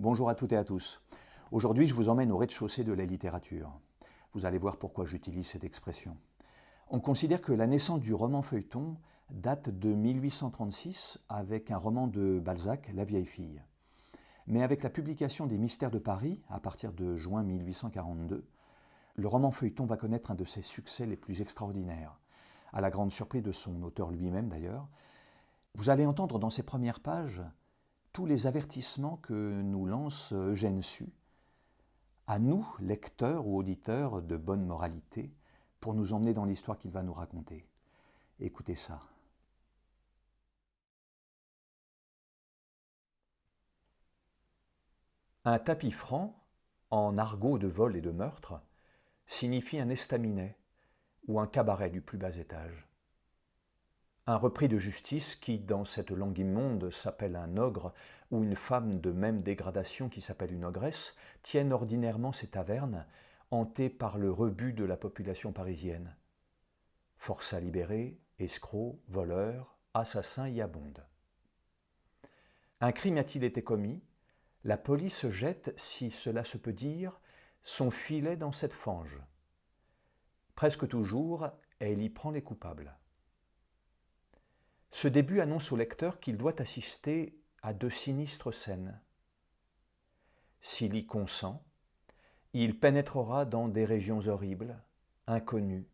Bonjour à toutes et à tous. Aujourd'hui, je vous emmène au rez-de-chaussée de la littérature. Vous allez voir pourquoi j'utilise cette expression. On considère que la naissance du roman feuilleton date de 1836 avec un roman de Balzac, La vieille fille. Mais avec la publication des Mystères de Paris, à partir de juin 1842, le roman feuilleton va connaître un de ses succès les plus extraordinaires, à la grande surprise de son auteur lui-même d'ailleurs. Vous allez entendre dans ses premières pages tous les avertissements que nous lance Eugène Sue, à nous, lecteurs ou auditeurs de bonne moralité, pour nous emmener dans l'histoire qu'il va nous raconter. Écoutez ça. Un tapis franc, en argot de vol et de meurtre, signifie un estaminet ou un cabaret du plus bas étage. Un repris de justice qui, dans cette langue immonde, s'appelle un ogre, ou une femme de même dégradation qui s'appelle une ogresse, tiennent ordinairement ces tavernes, hantées par le rebut de la population parisienne. Forçats libérés, escrocs, voleurs, assassins y abondent. Un crime a-t-il été commis? La police jette, si cela se peut dire, son filet dans cette fange. Presque toujours, elle y prend les coupables. Ce début annonce au lecteur qu'il doit assister à de sinistres scènes. S'il y consent, il pénétrera dans des régions horribles, inconnues.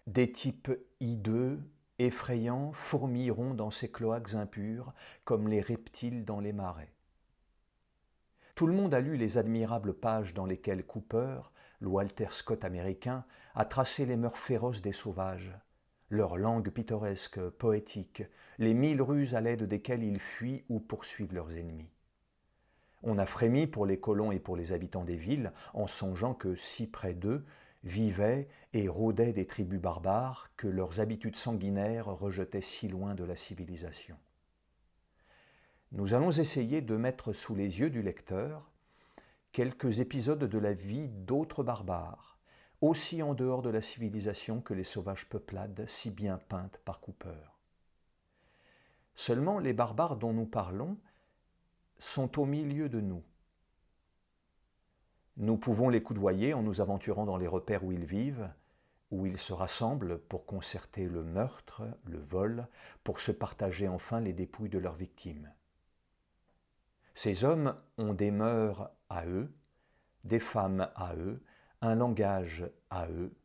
Des types hideux, effrayants, fourmilleront dans ces cloaques impurs comme les reptiles dans les marais. Tout le monde a lu les admirables pages dans lesquelles Cooper, le Walter Scott américain, a tracé les mœurs féroces des sauvages, leur langue pittoresque, poétique, les 1000 ruses à l'aide desquelles ils fuient ou poursuivent leurs ennemis. On a frémi pour les colons et pour les habitants des villes en songeant que si près d'eux vivaient et rôdaient des tribus barbares que leurs habitudes sanguinaires rejetaient si loin de la civilisation. Nous allons essayer de mettre sous les yeux du lecteur quelques épisodes de la vie d'autres barbares, aussi en dehors de la civilisation que les sauvages peuplades si bien peintes par Cooper. Seulement, les barbares dont nous parlons sont au milieu de nous. Nous pouvons les coudoyer en nous aventurant dans les repères où ils vivent, où ils se rassemblent pour concerter le meurtre, le vol, pour se partager enfin les dépouilles de leurs victimes. Ces hommes ont des mœurs à eux, des femmes à eux, un langage à eux,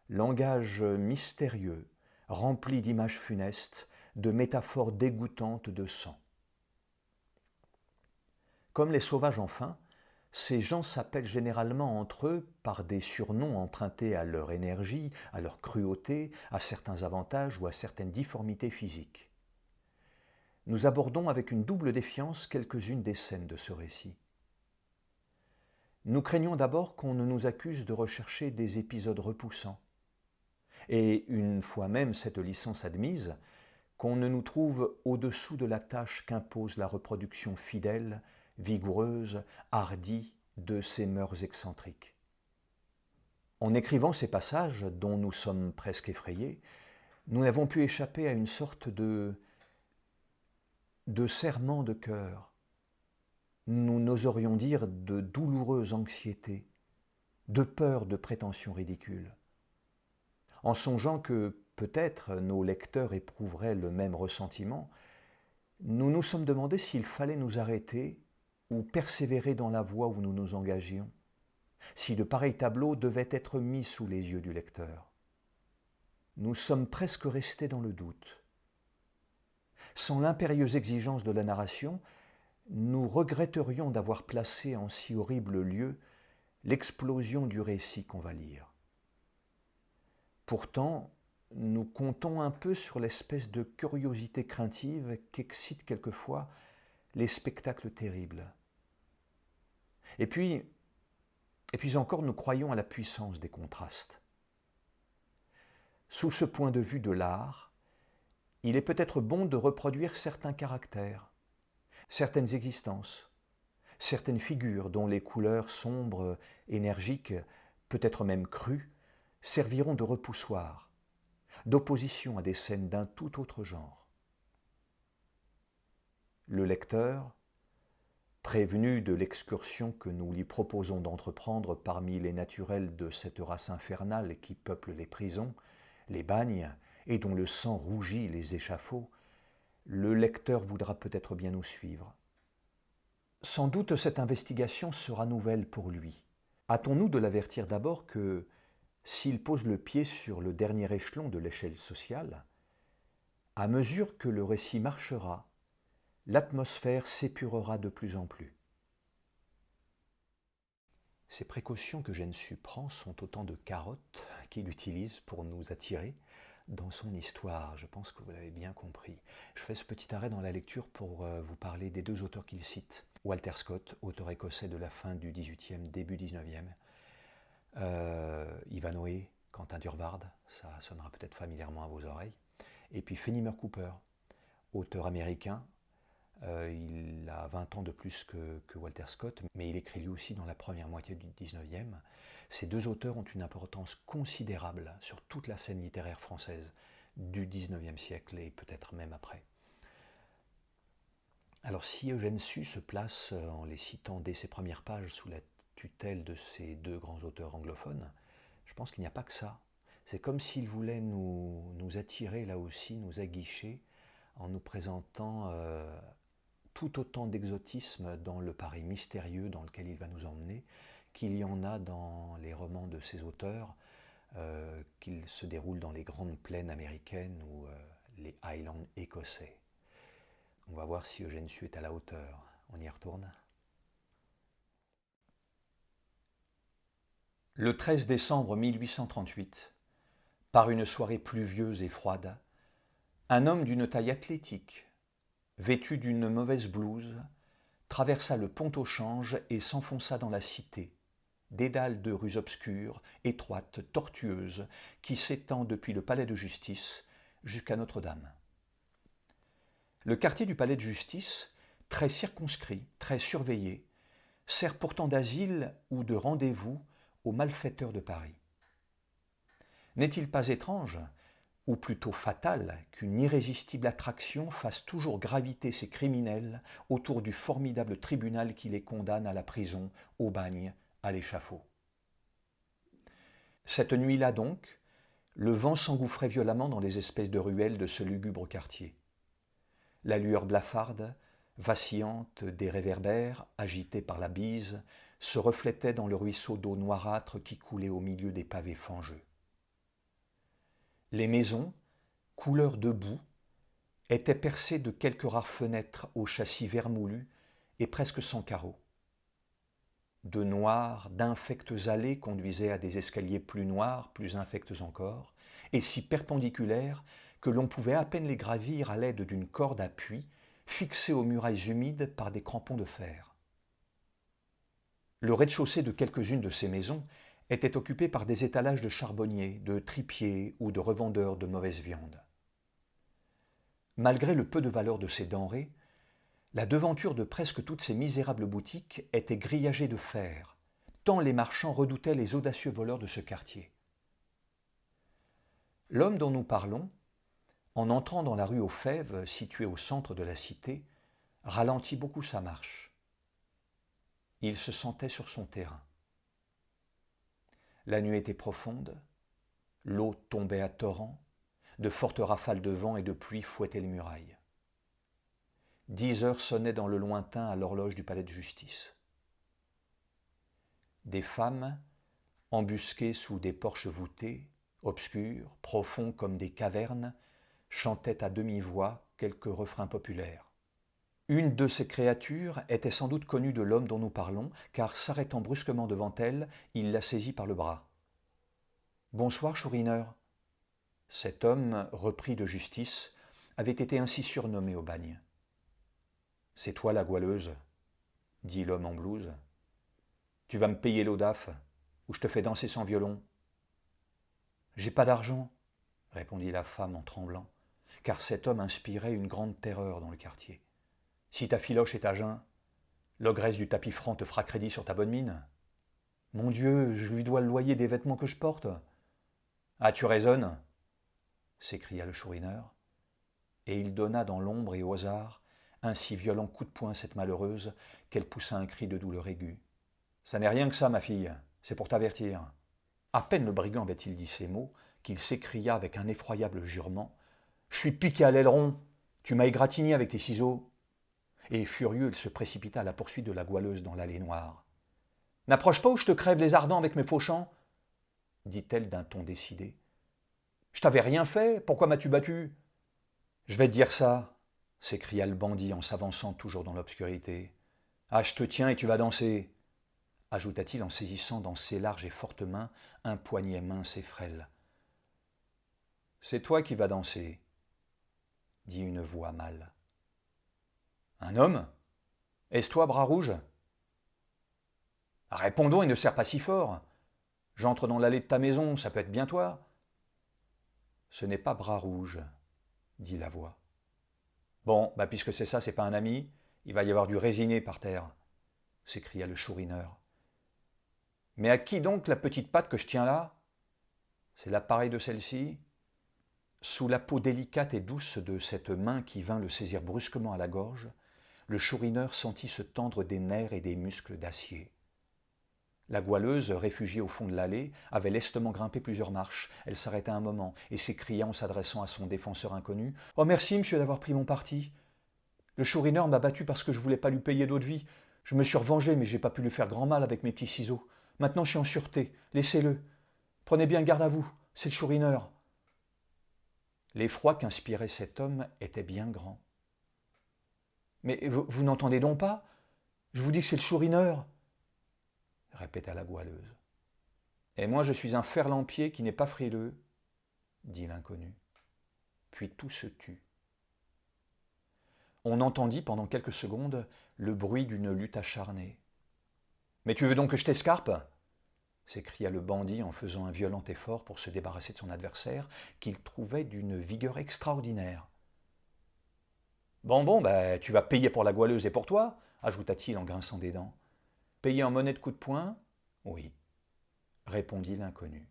langage mystérieux, rempli d'images funestes, de métaphores dégoûtantes de sang. Comme les sauvages enfin, ces gens s'appellent généralement entre eux par des surnoms empruntés à leur énergie, à leur cruauté, à certains avantages ou à certaines difformités physiques. Nous abordons avec une double défiance quelques-unes des scènes de ce récit. Nous craignons d'abord qu'on ne nous accuse de rechercher des épisodes repoussants, et une fois même cette licence admise, qu'on ne nous trouve au-dessous de la tâche qu'impose la reproduction fidèle, vigoureuse, hardie de ces mœurs excentriques. En écrivant ces passages, dont nous sommes presque effrayés, nous n'avons pu échapper à une sorte de serrement de cœur. Nous n'oserions dire de douloureuse anxiété, de peur de prétentions ridicules. En songeant que peut-être nos lecteurs éprouveraient le même ressentiment, nous nous sommes demandé s'il fallait nous arrêter ou persévérer dans la voie où nous nous engagions, si de pareils tableaux devaient être mis sous les yeux du lecteur. Nous sommes presque restés dans le doute. Sans l'impérieuse exigence de la narration, nous regretterions d'avoir placé en si horrible lieu l'explosion du récit qu'on va lire. Pourtant, nous comptons un peu sur l'espèce de curiosité craintive qu'excitent quelquefois les spectacles terribles. Et puis encore, nous croyons à la puissance des contrastes. Sous ce point de vue de l'art, il est peut-être bon de reproduire certains caractères, certaines existences, certaines figures dont les couleurs sombres, énergiques, peut-être même crues, serviront de repoussoir, d'opposition à des scènes d'un tout autre genre. Le lecteur Prévenu de l'excursion que nous lui proposons d'entreprendre parmi les naturels de cette race infernale qui peuple les prisons, les bagnes, et dont le sang rougit les échafauds, le lecteur voudra peut-être bien nous suivre. Sans doute cette investigation sera nouvelle pour lui. Hâtons-nous de l'avertir d'abord que, s'il pose le pied sur le dernier échelon de l'échelle sociale, à mesure que le récit marchera, l'atmosphère s'épurera de plus en plus. Ces précautions que Gensu prend sont autant de carottes qu'il utilise pour nous attirer dans son histoire. Je pense que vous l'avez bien compris. Je fais ce petit arrêt dans la lecture pour vous parler des deux auteurs qu'il cite. Walter Scott, auteur écossais de la fin du XVIIIe, début XIXe. Ivanhoe, Quentin Durward, ça sonnera peut-être familièrement à vos oreilles. Et puis Fenimore Cooper, auteur américain. Il a 20 ans de plus que Walter Scott, mais il écrit lui aussi dans la première moitié du XIXe. Ces deux auteurs ont une importance considérable sur toute la scène littéraire française du XIXe siècle et peut-être même après. Alors si Eugène Sue se place, en les citant dès ses premières pages, sous la tutelle de ces deux grands auteurs anglophones, je pense qu'il n'y a pas que ça. C'est comme s'il voulait nous attirer là aussi, nous aguicher, en nous présentant tout autant d'exotisme dans le Paris mystérieux dans lequel il va nous emmener, qu'il y en a dans les romans de ces auteurs, qu'ils se déroulent dans les grandes plaines américaines ou les Highlands écossais. On va voir si Eugène Sue est à la hauteur. On y retourne. Le 13 décembre 1838, par une soirée pluvieuse et froide, un homme d'une taille athlétique, vêtu d'une mauvaise blouse, traversa le pont au change et s'enfonça dans la cité, dédale de rues obscures, étroites, tortueuses, qui s'étend depuis le palais de justice jusqu'à Notre-Dame. Le quartier du palais de justice, très circonscrit, très surveillé, sert pourtant d'asile ou de rendez-vous aux malfaiteurs de Paris. N'est-il pas étrange, ou plutôt fatal, qu'une irrésistible attraction fasse toujours graviter ces criminels autour du formidable tribunal qui les condamne à la prison, au bagne, à l'échafaud. Cette nuit-là donc, le vent s'engouffrait violemment dans les espèces de ruelles de ce lugubre quartier. La lueur blafarde, vacillante des réverbères, agitée par la bise, se reflétait dans le ruisseau d'eau noirâtre qui coulait au milieu des pavés fangeux. Les maisons, couleur de boue, étaient percées de quelques rares fenêtres aux châssis vermoulus et presque sans carreaux. De noires, d'infectes allées conduisaient à des escaliers plus noirs, plus infects encore, et si perpendiculaires que l'on pouvait à peine les gravir à l'aide d'une corde à puits, fixée aux murailles humides par des crampons de fer. Le rez-de-chaussée de quelques-unes de ces maisons était occupé par des étalages de charbonniers, de tripiers ou de revendeurs de mauvaise viande. Malgré le peu de valeur de ces denrées, la devanture de presque toutes ces misérables boutiques était grillagée de fer, tant les marchands redoutaient les audacieux voleurs de ce quartier. L'homme dont nous parlons, en entrant dans la rue aux Fèves, située au centre de la cité, ralentit beaucoup sa marche. Il se sentait sur son terrain. La nuit était profonde, l'eau tombait à torrents, de fortes rafales de vent et de pluie fouettaient les murailles. 10 heures sonnaient dans le lointain à l'horloge du palais de justice. Des femmes, embusquées sous des porches voûtés, obscurs, profonds comme des cavernes, chantaient à demi-voix quelques refrains populaires. Une de ces créatures était sans doute connue de l'homme dont nous parlons, car s'arrêtant brusquement devant elle, il la saisit par le bras. « Bonsoir, Chourineur. » Cet homme, repris de justice, avait été ainsi surnommé au bagne. « C'est toi la goualeuse, » dit l'homme en blouse. « Tu vas me payer l'Odaf, ou je te fais danser sans violon. »« J'ai pas d'argent, » répondit la femme en tremblant, car cet homme inspirait une grande terreur dans le quartier. « Si ta filoche est à jeun, l'ogresse du tapis franc te fera crédit sur ta bonne mine. »« Mon Dieu, je lui dois le loyer des vêtements que je porte. »« Ah, tu raisonnes » s'écria le Chourineur, et il donna dans l'ombre et au hasard un si violent coup de poing cette malheureuse qu'elle poussa un cri de douleur aiguë. « Ça n'est rien que ça, ma fille, c'est pour t'avertir. » À peine le brigand avait-il dit ces mots qu'il s'écria avec un effroyable jurement. « Je suis piqué à l'aileron, tu m'as égratigné avec tes ciseaux. » Et furieux, il se précipita à la poursuite de la goualeuse dans l'allée noire. « N'approche pas ou je te crève les ardents avec mes fauchants, dit-elle d'un ton décidé. « Je t'avais rien fait, pourquoi m'as-tu battu ?»« Je vais te dire ça, s'écria le bandit en s'avançant toujours dans l'obscurité. « Ah, je te tiens et tu vas danser, ajouta-t-il en saisissant dans ses larges et fortes mains un poignet mince et frêle. « C'est toi qui vas danser, dit une voix mâle. « Un homme? Est-ce toi, bras rouge ?»« Répondons et ne serre pas si fort. J'entre dans l'allée de ta maison, ça peut être bien toi. »« Ce n'est pas bras rouge, dit la voix. »« Bon, puisque c'est ça, c'est pas un ami, il va y avoir du résiné par terre, s'écria le chourineur. Mais à qui donc la petite patte que je tiens là? C'est l'appareil de celle-ci. Sous la peau délicate et douce de cette main qui vint le saisir brusquement à la gorge, le chourineur sentit se tendre des nerfs et des muscles d'acier. La goualeuse, réfugiée au fond de l'allée, avait lestement grimpé plusieurs marches. Elle s'arrêta un moment et s'écria en s'adressant à son défenseur inconnu. « Oh merci, monsieur, d'avoir pris mon parti. Le chourineur m'a battu parce que je ne voulais pas lui payer d'eau de vie. Je me suis revengé, mais je n'ai pas pu lui faire grand mal avec mes petits ciseaux. Maintenant, je suis en sûreté. Laissez-le. Prenez bien garde à vous. C'est le chourineur. » L'effroi qu'inspirait cet homme était bien grand. « Mais vous n'entendez donc pas? Je vous dis que c'est le chourineur, » répéta la goualeuse. « Et moi je suis un fer-lampier qui n'est pas frileux, » dit l'inconnu. Puis tout se tut. On entendit pendant quelques secondes le bruit d'une lutte acharnée. « Mais tu veux donc que je t'escarpe ?» s'écria le bandit en faisant un violent effort pour se débarrasser de son adversaire, qu'il trouvait d'une vigueur extraordinaire. « Bon, tu vas payer pour la goualeuse et pour toi, ajouta-t-il en grinçant des dents. « Payer en monnaie de coups de poing? Oui, répondit l'inconnu.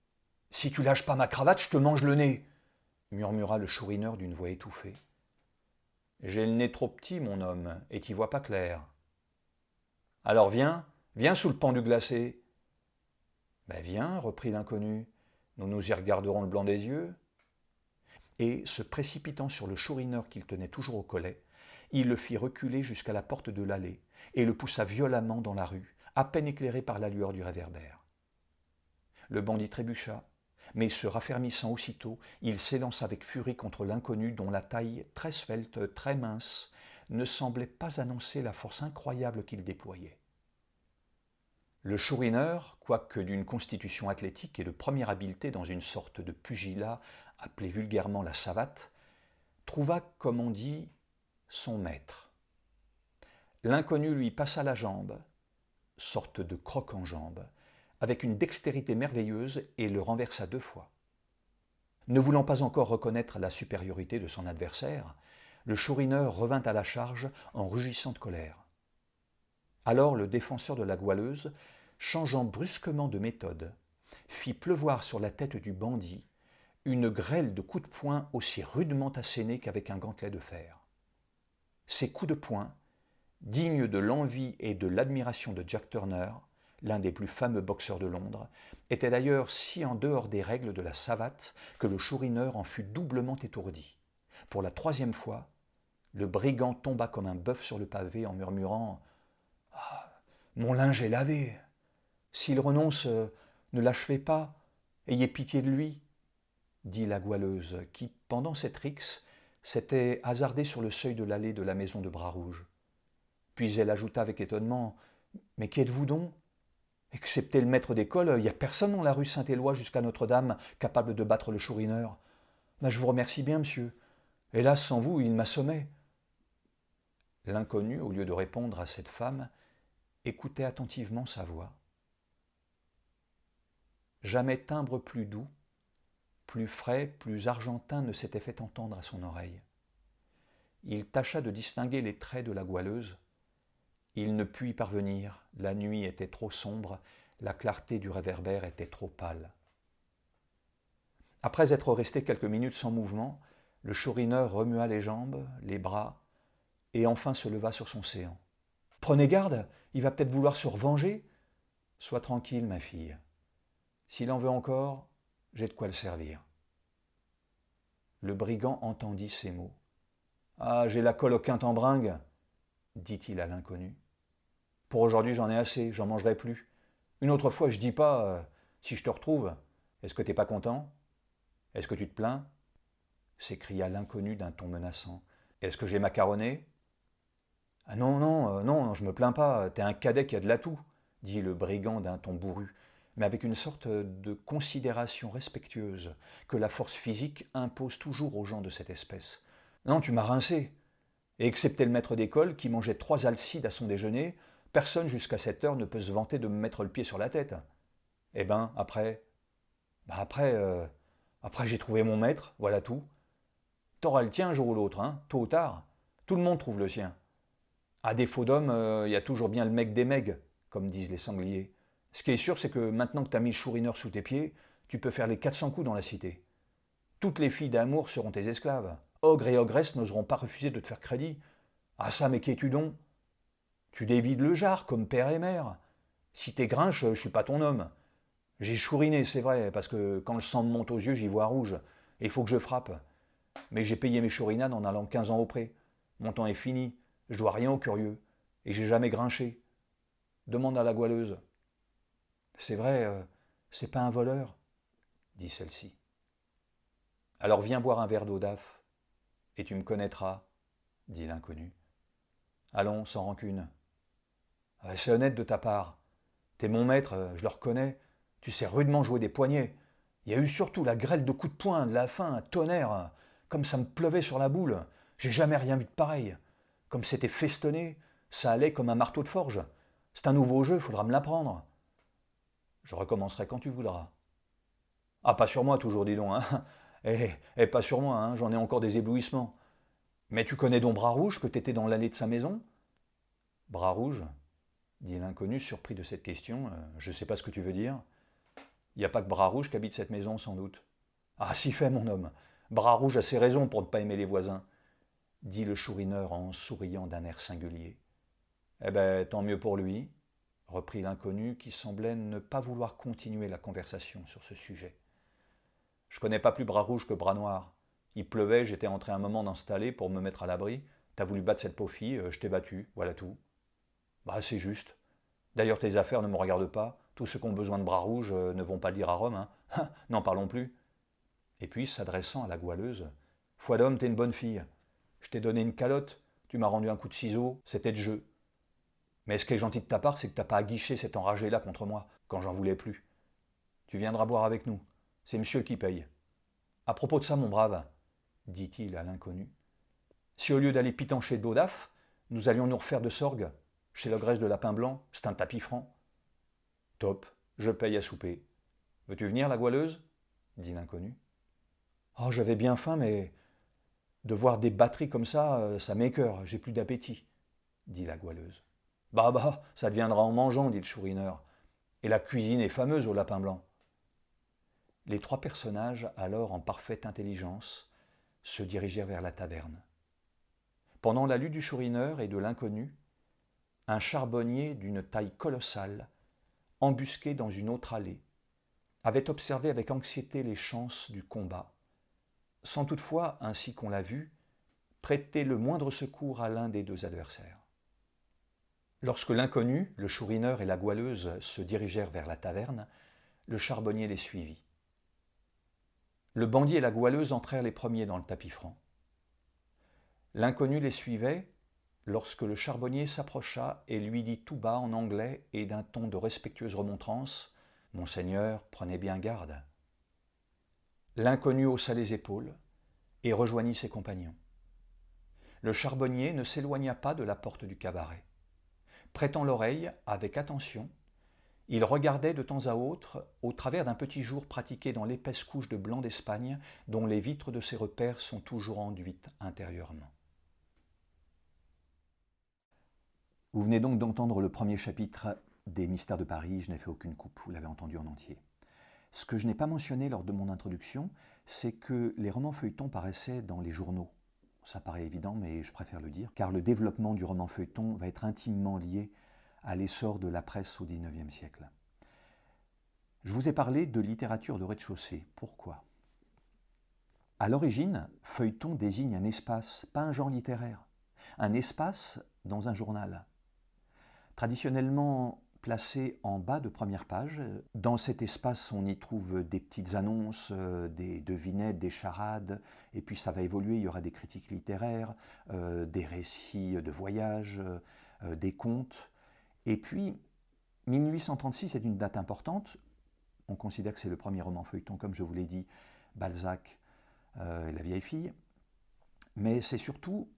« Si tu lâches pas ma cravate, je te mange le nez, murmura le chourineur d'une voix étouffée. « J'ai le nez trop petit, mon homme, et t'y vois pas clair. »« Alors viens sous le pendu glacé. »« Viens, reprit l'inconnu, nous nous y regarderons le blanc des yeux. » Et, se précipitant sur le chourineur qu'il tenait toujours au collet, il le fit reculer jusqu'à la porte de l'allée et le poussa violemment dans la rue, à peine éclairée par la lueur du réverbère. Le bandit trébucha, mais se raffermissant aussitôt, il s'élança avec furie contre l'inconnu dont la taille, très svelte, très mince, ne semblait pas annoncer la force incroyable qu'il déployait. Le chourineur, quoique d'une constitution athlétique et de première habileté dans une sorte de pugilat appelé vulgairement la savate, trouva, comme on dit, son maître. L'inconnu lui passa la jambe, sorte de croc en jambe, avec une dextérité merveilleuse et le renversa 2 fois. Ne voulant pas encore reconnaître la supériorité de son adversaire, le chourineur revint à la charge en rugissant de colère. Alors le défenseur de la goualeuse, changeant brusquement de méthode, fit pleuvoir sur la tête du bandit une grêle de coups de poing aussi rudement assénés qu'avec un gantelet de fer. Ces coups de poing, dignes de l'envie et de l'admiration de Jack Turner, l'un des plus fameux boxeurs de Londres, étaient d'ailleurs si en dehors des règles de la savate que le chourineur en fut doublement étourdi. Pour la 3e fois, le brigand tomba comme un bœuf sur le pavé en murmurant « Ah, mon linge est lavé. S'il renonce, ne l'achevez pas, ayez pitié de lui. » dit la goualeuse, qui, pendant cette rixe, s'était hasardée sur le seuil de l'allée de la maison de Bras-Rouge. Puis elle ajouta avec étonnement « Mais qui êtes-vous donc? Excepté le maître d'école, il n'y a personne dans la rue Saint-Éloi jusqu'à Notre-Dame capable de battre le chourineur. Je vous remercie bien, monsieur. Hélas, sans vous, il m'assommait. » L'inconnu, au lieu de répondre à cette femme, écoutait attentivement sa voix. Jamais timbre plus doux, plus frais, plus argentin ne s'était fait entendre à son oreille. Il tâcha de distinguer les traits de la goualeuse. Il ne put y parvenir, la nuit était trop sombre, la clarté du réverbère était trop pâle. Après être resté quelques minutes sans mouvement, le chourineur remua les jambes, les bras, et enfin se leva sur son séant. Prenez garde, il va peut-être vouloir se revenger. Sois tranquille, ma fille. S'il en veut encore, j'ai de quoi le servir. Le brigand entendit ces mots. Ah, j'ai la colle au quinte en bringue, dit-il à l'inconnu. Pour aujourd'hui, j'en ai assez, j'en mangerai plus. Une autre fois, je dis pas, si je te retrouve, est-ce que t'es pas content? Est-ce que tu te plains? S'écria l'inconnu d'un ton menaçant. Est-ce que j'ai macaronné? Ah non, non, non, je me plains pas, t'es un cadet qui a de l'atout, dit le brigand d'un ton bourru, mais avec une sorte de considération respectueuse que la force physique impose toujours aux gens de cette espèce. Non, tu m'as rincé. Et excepté le maître d'école qui mangeait 3 alcides à son déjeuner, personne jusqu'à cette heure ne peut se vanter de me mettre le pied sur la tête. Eh ben, après, après j'ai trouvé mon maître, voilà tout. T'auras le tien un jour ou l'autre, hein, tôt ou tard. Tout le monde trouve le sien. À défaut d'homme, il y a toujours bien le mec des megs, comme disent les sangliers. Ce qui est sûr, c'est que maintenant que t'as mis le chourineur sous tes pieds, tu peux faire les 400 coups dans la cité. Toutes les filles d'amour seront tes esclaves. Ogres et ogresses n'oseront pas refuser de te faire crédit. Ah ça, mais qu'es-tu donc? Tu dévides le jar comme père et mère. Si t'es grinche, je suis pas ton homme. J'ai chouriné, c'est vrai, parce que quand le sang me monte aux yeux, j'y vois rouge. Et il faut que je frappe. Mais j'ai payé mes chourinades en allant 15 ans au pré. Mon temps est fini. Je dois rien aux curieux. Et j'ai jamais grinché. Demande à la goualeuse. C'est vrai, c'est pas un voleur, dit celle-ci. Alors viens boire un verre d'eau d'af, et tu me connaîtras, dit l'inconnu. Allons, sans rancune. Ah, c'est honnête de ta part. T'es mon maître, je le reconnais. Tu sais rudement jouer des poignets. Il y a eu surtout la grêle de coups de poing de la fin, un tonnerre, comme ça me pleuvait sur la boule. J'ai jamais rien vu de pareil. Comme c'était festonné, ça allait comme un marteau de forge. C'est un nouveau jeu, faudra me l'apprendre. Je recommencerai quand tu voudras. Ah, pas sur moi toujours, dis donc, hein. Pas sur moi, hein, j'en ai encore des éblouissements. Mais tu connais donc Bras Rouge, que t'étais dans l'allée de sa maison? Bras Rouge, dit l'inconnu, surpris de cette question. Je ne sais pas ce que tu veux dire. Il n'y a pas que Bras Rouge qui habite cette maison, sans doute. Ah, si fait, mon homme. Bras Rouge a ses raisons pour ne pas aimer les voisins, dit le chourineur en souriant d'un air singulier. Eh ben, tant mieux pour lui, reprit l'inconnu, qui semblait ne pas vouloir continuer la conversation sur ce sujet. Je connais pas plus Bras Rouge que Bras Noir. Il pleuvait, j'étais entré un moment d'installer pour me mettre à l'abri. T'as voulu battre cette pauvre fille, je t'ai battu, voilà tout. Bah, c'est juste. D'ailleurs, tes affaires ne me regardent pas. Tous ceux qui ont besoin de Bras Rouge ne vont pas le dire à Rome, hein. N'en parlons plus. Et puis, s'adressant à la goualeuse, foi d'homme, t'es une bonne fille. Je t'ai donné une calotte, tu m'as rendu un coup de ciseau, c'était de jeu. Mais ce qui est gentil de ta part, c'est que t'as pas aguiché cet enragé-là contre moi, quand j'en voulais plus. Tu viendras boire avec nous. C'est monsieur qui paye. À propos de ça, mon brave, dit-il à l'inconnu, si au lieu d'aller pitancher d'Odaf, nous allions nous refaire de sorgue, chez l'ogresse de Lapin Blanc, c'est un tapis franc. Top, je paye à souper. Veux-tu venir, la goualeuse? Dit l'inconnu. Oh, j'avais bien faim, mais de voir des batteries comme ça m'écœure, j'ai plus d'appétit, dit la goualeuse. Bah, ça deviendra en mangeant, dit le chourineur. Et la cuisine est fameuse au Lapin Blanc. Les 3 personnages, alors en parfaite intelligence, se dirigèrent vers la taverne. Pendant la lutte du chourineur et de l'inconnu, un charbonnier d'une taille colossale, embusqué dans une autre allée, avait observé avec anxiété les chances du combat, sans toutefois, ainsi qu'on l'a vu, prêter le moindre secours à l'un des 2 adversaires. Lorsque l'inconnu, le chourineur et la goualeuse se dirigèrent vers la taverne, le charbonnier les suivit. Le bandit et la goualeuse entrèrent les premiers dans le tapis franc. L'inconnu les suivait lorsque le charbonnier s'approcha et lui dit tout bas en anglais et d'un ton de respectueuse remontrance « Monseigneur, prenez bien garde ». L'inconnu haussa les épaules et rejoignit ses compagnons. Le charbonnier ne s'éloigna pas de la porte du cabaret. Prêtant l'oreille avec attention, il regardait de temps à autre au travers d'un petit jour pratiqué dans l'épaisse couche de blanc d'Espagne dont les vitres de ses repères sont toujours enduites intérieurement. Vous venez donc d'entendre le premier chapitre des Mystères de Paris, je n'ai fait aucune coupe, vous l'avez entendu en entier. Ce que je n'ai pas mentionné lors de mon introduction, c'est que les romans feuilletons paraissaient dans les journaux Ça paraît évident, mais je préfère le dire, car le développement du roman feuilleton va être intimement lié à l'essor de la presse au XIXe siècle. Je vous ai parlé de littérature de rez-de-chaussée. Pourquoi ? À l'origine, feuilleton désigne un espace, pas un genre littéraire. Un espace dans un journal. Traditionnellement placé en bas de première page, dans cet espace on y trouve des petites annonces, des devinettes, des charades, et puis ça va évoluer, il y aura des critiques littéraires, des récits de voyage, des contes. Et puis 1836 est une date importante, on considère que c'est le premier roman feuilleton, comme je vous l'ai dit, Balzac et La vieille fille, mais c'est surtout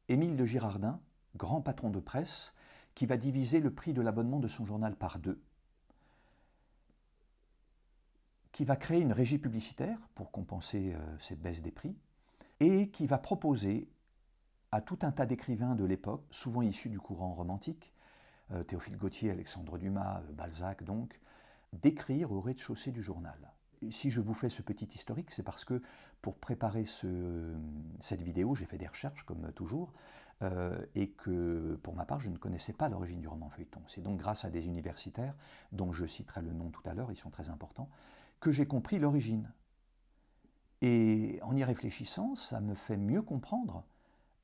Émile de Girardin, grand patron de presse, qui va diviser le prix de l'abonnement de son journal par 2, qui va créer une régie publicitaire pour compenser cette baisse des prix, et qui va proposer à tout un tas d'écrivains de l'époque, souvent issus du courant romantique, Théophile Gautier, Alexandre Dumas, Balzac donc, d'écrire au rez-de-chaussée du journal. Si je vous fais ce petit historique, c'est parce que pour préparer cette vidéo, j'ai fait des recherches, comme toujours, et que pour ma part, je ne connaissais pas l'origine du roman feuilleton. C'est donc grâce à des universitaires, dont je citerai le nom tout à l'heure, ils sont très importants, que j'ai compris l'origine. Et en y réfléchissant, ça me fait mieux comprendre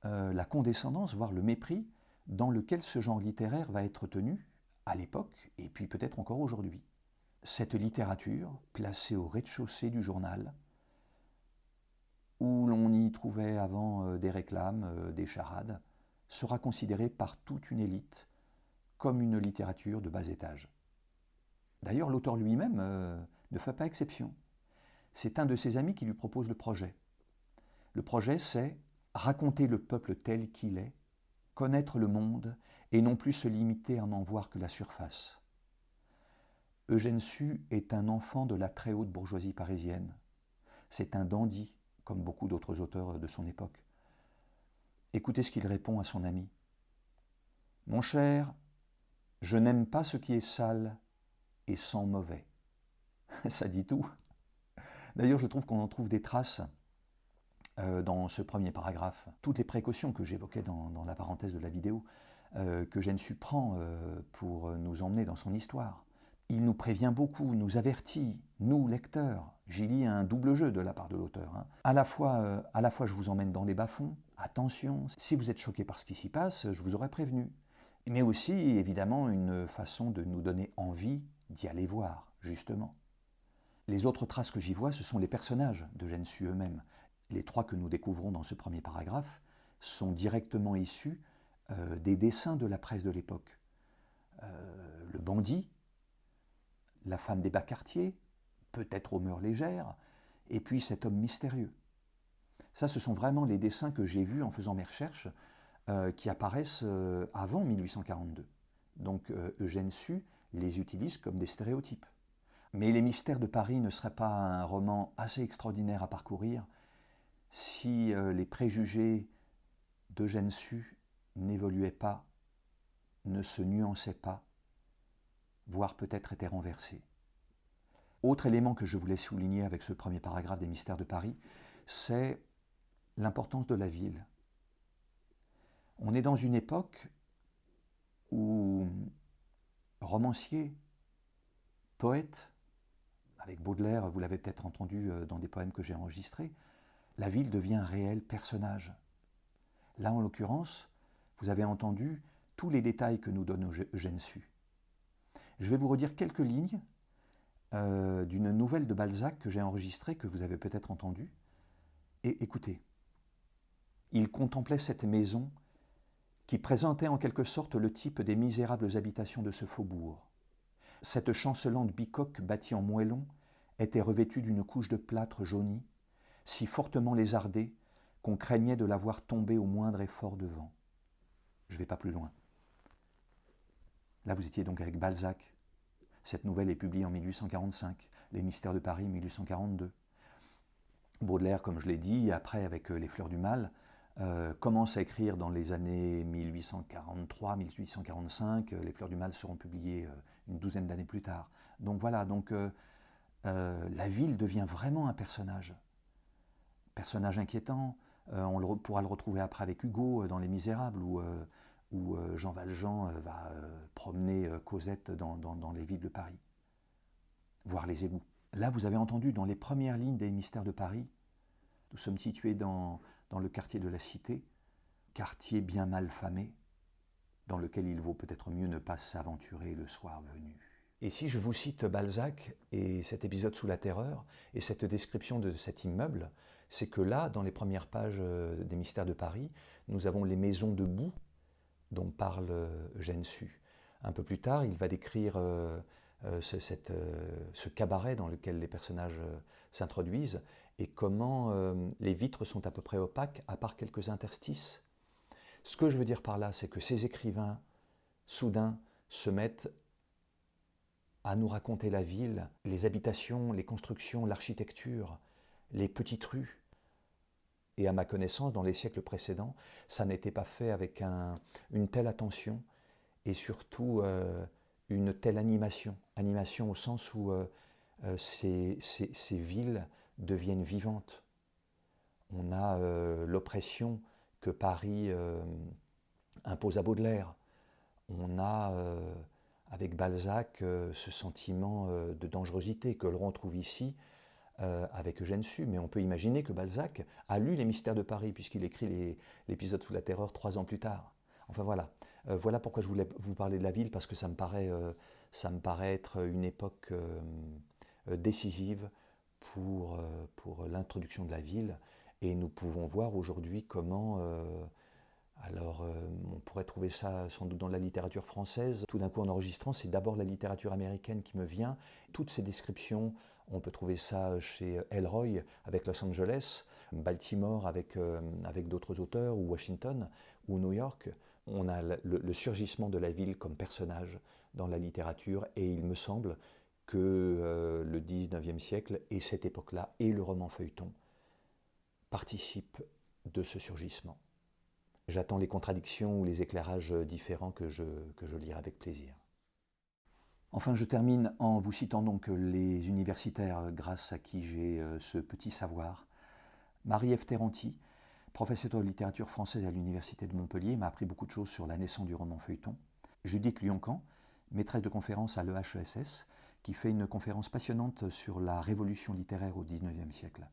la condescendance, voire le mépris, dans lequel ce genre littéraire va être tenu à l'époque, et puis peut-être encore aujourd'hui. Cette littérature, placée au rez-de-chaussée du journal, où l'on y trouvait avant des réclames, des charades, sera considérée par toute une élite comme une littérature de bas étage. D'ailleurs, l'auteur lui-même ne fait pas exception. C'est un de ses amis qui lui propose le projet. Le projet, c'est raconter le peuple tel qu'il est, connaître le monde et non plus se limiter à n'en voir que la surface. Eugène Sue est un enfant de la très haute bourgeoisie parisienne. C'est un dandy, comme beaucoup d'autres auteurs de son époque. Écoutez ce qu'il répond à son ami. « Mon cher, je n'aime pas ce qui est sale et sent mauvais. » Ça dit tout. D'ailleurs, je trouve qu'on en trouve des traces dans ce premier paragraphe. Toutes les précautions que j'évoquais dans la parenthèse de la vidéo, qu'Eugène Sue prend pour nous emmener dans son histoire. Il nous prévient beaucoup, nous avertit, nous, lecteurs. J'y lis un double jeu de la part de l'auteur. Hein. À la fois, je vous emmène dans les bas-fonds. Attention, si vous êtes choqué par ce qui s'y passe, je vous aurais prévenu. Mais aussi, évidemment, une façon de nous donner envie d'y aller voir, justement. Les autres traces que j'y vois, ce sont les personnages d'Eugène Sue eux-mêmes. Les 3 que nous découvrons dans ce premier paragraphe sont directement issus des dessins de la presse de l'époque. Le bandit, la femme des bas quartiers, peut-être aux mœurs légères, et puis cet homme mystérieux. Ça, ce sont vraiment les dessins que j'ai vus en faisant mes recherches qui apparaissent avant 1842. Donc Eugène Sue les utilise comme des stéréotypes. Mais Les Mystères de Paris ne serait pas un roman assez extraordinaire à parcourir si les préjugés d'Eugène Sue n'évoluaient pas, ne se nuançaient pas, voire peut-être étaient renversés. Autre élément que je voulais souligner avec ce premier paragraphe des Mystères de Paris, c'est l'importance de la ville. On est dans une époque où romanciers, poètes, avec Baudelaire, vous l'avez peut-être entendu dans des poèmes que j'ai enregistrés, la ville devient un réel personnage. Là, en l'occurrence, vous avez entendu tous les détails que nous donne Eugène Sue. Je vais vous redire quelques lignes d'une nouvelle de Balzac que j'ai enregistrée, que vous avez peut-être entendue. Et écoutez, il contemplait cette maison qui présentait en quelque sorte le type des misérables habitations de ce faubourg. Cette chancelante bicoque bâtie en moellon était revêtue d'une couche de plâtre jauni, si fortement lézardée qu'on craignait de la voir tomber au moindre effort de vent. Je ne vais pas plus loin. Là, vous étiez donc avec Balzac. Cette nouvelle est publiée en 1845, Les Mystères de Paris, 1842. Baudelaire, comme je l'ai dit, après avec Les Fleurs du Mal, commence à écrire dans les années 1843-1845. Les Fleurs du Mal seront publiées une douzaine d'années plus tard. Donc voilà, la ville devient vraiment un personnage. Personnage inquiétant, pourra le retrouver après avec Hugo dans Les Misérables, où Jean Valjean va promener Cosette dans les villes de Paris, voir les égouts. Là, vous avez entendu dans les premières lignes des Mystères de Paris, nous sommes situés dans le quartier de la Cité, quartier bien mal famé, dans lequel il vaut peut-être mieux ne pas s'aventurer le soir venu. Et si je vous cite Balzac et cet épisode sous la Terreur et cette description de cet immeuble, c'est que là, dans les premières pages des Mystères de Paris, nous avons les maisons de boue dont parle Eugène Sue. Un peu plus tard, il va décrire ce cabaret dans lequel les personnages s'introduisent et comment les vitres sont à peu près opaques, à part quelques interstices. Ce que je veux dire par là, c'est que ces écrivains, soudain, se mettent à nous raconter la ville, les habitations, les constructions, l'architecture, les petites rues. Et à ma connaissance, dans les siècles précédents, ça n'était pas fait avec une telle attention et surtout une telle animation. Animation au sens où ces villes deviennent vivantes. On a l'oppression que Paris impose à Baudelaire. On a, avec Balzac, ce sentiment de dangerosité que l'on retrouve ici avec Eugène Sue. Mais on peut imaginer que Balzac a lu Les Mystères de Paris, puisqu'il écrit l'épisode sous la Terreur 3 ans plus tard. Enfin voilà. Voilà pourquoi je voulais vous parler de la ville, parce que ça me paraît être une époque décisive pour l'introduction de la ville. Et nous pouvons voir aujourd'hui comment, on pourrait trouver ça sans doute dans la littérature française. Tout d'un coup, en enregistrant, c'est d'abord la littérature américaine qui me vient. Toutes ces descriptions, on peut trouver ça chez Elroy avec Los Angeles, Baltimore avec d'autres auteurs, ou Washington, ou New York. On a le surgissement de la ville comme personnage dans la littérature, et il me semble que le 19e siècle et cette époque-là, et le roman feuilleton, participent de ce surgissement. J'attends les contradictions ou les éclairages différents que je lirai avec plaisir. Enfin, je termine en vous citant donc les universitaires grâce à qui j'ai ce petit savoir. Marie-Ève Terranti, professeure de littérature française à l'Université de Montpellier, m'a appris beaucoup de choses sur la naissance du roman feuilleton. Judith Lioncan, maîtresse de conférence à l'EHESS, qui fait une conférence passionnante sur la révolution littéraire au XIXe siècle.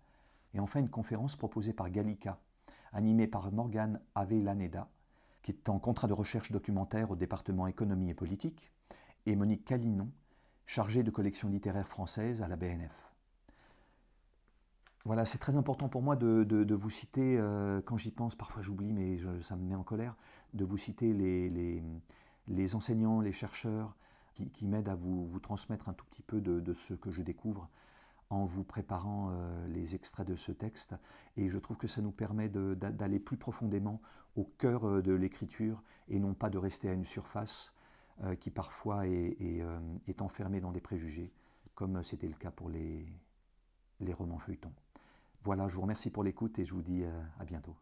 Et enfin, une conférence proposée par Gallica, animée par Morgane Avellaneda, qui est en contrat de recherche documentaire au département économie et politique, et Monique Calinon, chargée de collection littéraire française à la BNF. Voilà, c'est très important pour moi de vous citer, quand j'y pense, parfois j'oublie, mais ça me met en colère, de vous citer les enseignants, les chercheurs qui m'aident à vous transmettre un tout petit peu de ce que je découvre en vous préparant les extraits de ce texte. Et je trouve que ça nous permet d'aller plus profondément au cœur de l'écriture et non pas de rester à une surface qui parfois est enfermée dans des préjugés, comme c'était le cas pour les romans feuilletons. Voilà, je vous remercie pour l'écoute et je vous dis à bientôt.